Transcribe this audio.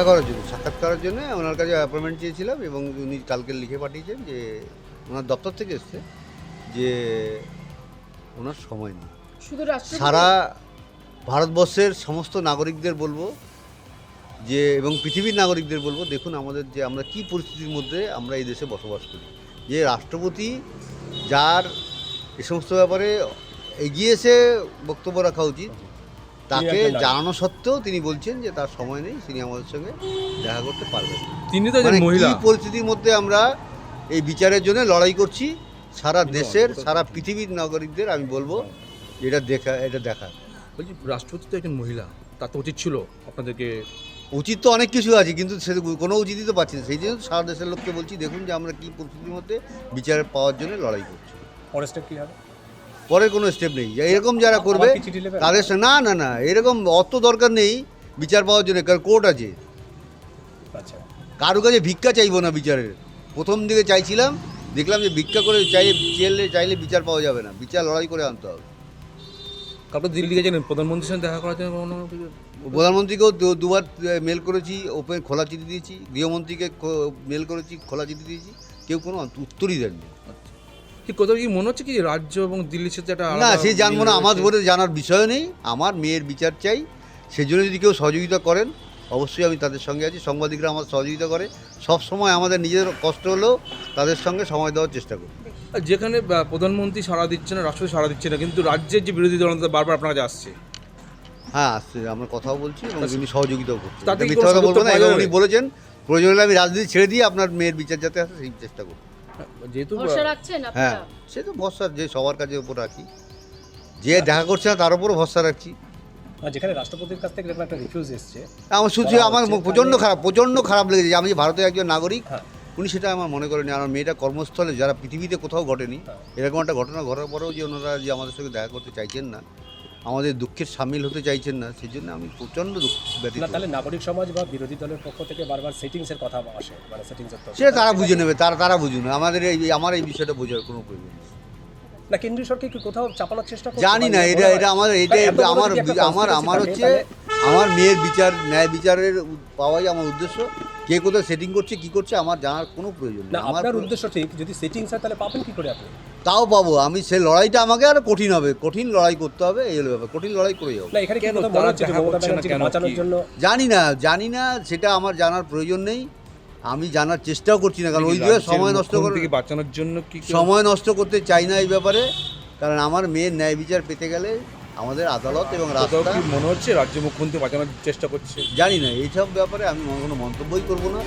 দেখা করার জন্য, সাক্ষাৎ করার জন্য ওনার কাছে অ্যাপয়েন্টমেন্ট চেয়েছিলাম এবং উনি কালকে লিখে পাঠিয়েছেন যে ওনার দপ্তর থেকে এসছে যে ওনার সময় নেই। শুধু রাষ্ট্রপতি? সারা ভারতবর্ষের সমস্ত নাগরিকদের বলবো যে, এবং পৃথিবীর নাগরিকদের বলবো, দেখুন আমাদের যে আমরা কি পরিস্থিতির মধ্যে আমরা এই দেশে বসবাস করি, যে রাষ্ট্রপতি যার এ সমস্ত ব্যাপারে এগিয়ে এসে বক্তব্য রাখা উচিত, তাকে জানানো সত্ত্বেও তিনি বলছেন যে তার সময় নেই, তিনি আমাদের সঙ্গে দেখা করতে পারবেন না। তিনি তো মানে একজন মহিলা। কি পরিস্থিতির মধ্যে আমরা এই বিচারের জন্য লড়াই করছি, সারা দেশের সারা পৃথিবীর নাগরিকদের আমি বলবো যে এটা দেখা বলছি রাষ্ট্রপতি তো একজন মহিলা, তার তো উচিত ছিল আপনাদেরকে। উচিত তো অনেক কিছু আছে, কিন্তু সে কোনো উচিতই তো পাচ্ছি না। সেই জন্য সারা দেশের লোককে বলছি, দেখুন যে আমরা কী পরিস্থিতির মধ্যে বিচার পাওয়ার জন্য লড়াই করছি। পরের স্টেপ কী হবে? পরের কোনো স্টেপ নেই, এরকম যারা করবে আবার কি চিঠি নেবেন? তাদের না না না, এরকম অত দরকার নেই বিচার পাওয়ার জন্য, কারণ কোর্ট আছে। আচ্ছা, কারো কাছে ভিক্ষা চাইবো না বিচারের। প্রথম দিকে চাইছিলাম, দেখলাম যে ভিক্ষা করে চাইলে বিচার পাওয়া যাবে না, বিচার লড়াই করে আনতে হবে। কাউকে দিল্লি গেছেন প্রধানমন্ত্রীর সঙ্গে দেখা করার জন্য প্রধানমন্ত্রীকেও দুবার মেল করেছি, ওপেন খোলা চিঠি দিয়েছি, গৃহমন্ত্রীকে মেল করেছি, খোলা চিঠি দিয়েছি, কেউ কোনো উত্তরই দেননি। কি কোথাও কি মনে হচ্ছে কি রাজ্য এবং দিল্লির সাথে একটা না, সে জানবো না, আমার বলে জানার বিষয় নেই। আমার মেয়ের বিচার চাই, সেজন্য যদি কেউ সহযোগিতা করেন অবশ্যই আমি তাদের সঙ্গে আছি। সাংবাদিকরা আমার সহযোগিতা করে সব সময়, আমাদের নিজের কষ্ট হলেও তাদের সঙ্গে সময় দেওয়ার চেষ্টা করি। যেখানে প্রধানমন্ত্রী সাড়া দিচ্ছে না, রাষ্ট্রপতি সাড়া দিচ্ছে না, কিন্তু রাজ্যের যে বিরোধী দল বারবার আপনার কাছে আসছে। হ্যাঁ, আসছে, আমরা কথাও বলছি এবং উনি সহযোগিতাও করছেন। তাতে কি মিথ্যা কোনো কথা বলবো না, সদুত্তর এবং পাওয়া উনি যাবে? বলেছেন প্রয়োজন হলে আমি রাজনীতি ছেড়ে দিয়ে আপনার মেয়ের বিচার যাতে আসে সেই চেষ্টা করব। যেহেতু ভরসা রাখছেন হ্যাঁ, আপনারা? সে তো ভরসা যে সবার কাছে উপর রাখি, যে দেখা করছে না তার উপরও ভরসা রাখছি। আর যেখানে রাষ্ট্রপতির কাছ থেকে এরকম একটা রিফিউজ এসছে, আমার শুধু আমার প্রচণ্ড খারাপ লেগেছে যে আমি যে ভারতের একজন নাগরিক, হ্যাঁ। উনি সেটা আমার মনে করেনি। আমার মেয়েটা কর্মস্থলে, যারা পৃথিবীতে কোথাও ঘটেনি হ্যাঁ। এরকম একটা ঘটনা ঘটার পরেও যে ওনারা যে আমাদের সঙ্গে দেখা করতে চাইছেন না, আমাদের দুঃখের সামিল হতে চাইছেন না, সেই জন্য আমি প্রচণ্ড দুঃখ ব্যতীত। না তাহলে নাগরিক সমাজ বা বিরোধী দলের পক্ষ থেকে বারবার সেটিংসের কথা আসে, মানে সেটিংসের তো সেটা তারা বুঝে নেবে, তারা বুঝুন, আমার এই বিষয়টা বোঝার কোনো প্রয়োজন নেই। না, কেন্দ্রীয় সরকার কি কোথাও চাপানোর চেষ্টা করছে? জানি না, মানে এটা আমার আমার হচ্ছে আমার মেয়ের বিচার, ন্যায় বিচারের পাওয়াই আমার উদ্দেশ্য। কে কোথায় সেটিং করছে, কি করছে, আমার জানার কোনো প্রয়োজন না, নেই। আমার আপনার উদ্দেশ্য ঠিক, যদি সেটিংস হয় তাহলে পাবেন কি করে আপনি? তাও পাবো আমি, সে লড়াইটা আমাকে আরো কঠিন হবে, কঠিন লড়াই করতে হবে, এই হলো ব্যাপার, কঠিন লড়াই করে যাবো। না, এখানে কি কেন কোথাও তারা মনে হচ্ছে যে দেখা মমতা করছে না ব্যানার্জিকে কেন? বাঁচানোর কি? জন্য? জানি না, সেটা আমার জানার প্রয়োজন নেই, আমি জানার চেষ্টাও করছি না, কারণ ওই যে সময় নষ্ট করে বাঁচানোর জন্য কি সময় নষ্ট করতে চাই না এই ব্যাপারে। কারণ আমার মেয়ের ন্যায় বিচার পেতে গেলে আমাদের আদালত এবং কোথাও রাস্তা, কি মনে হচ্ছে রাজ্য মুখ্যমন্ত্রী বাঁচানোর চেষ্টা করছে? জানি না, এইসব ব্যাপারে আমি কোনো মন্তব্যই করবো না।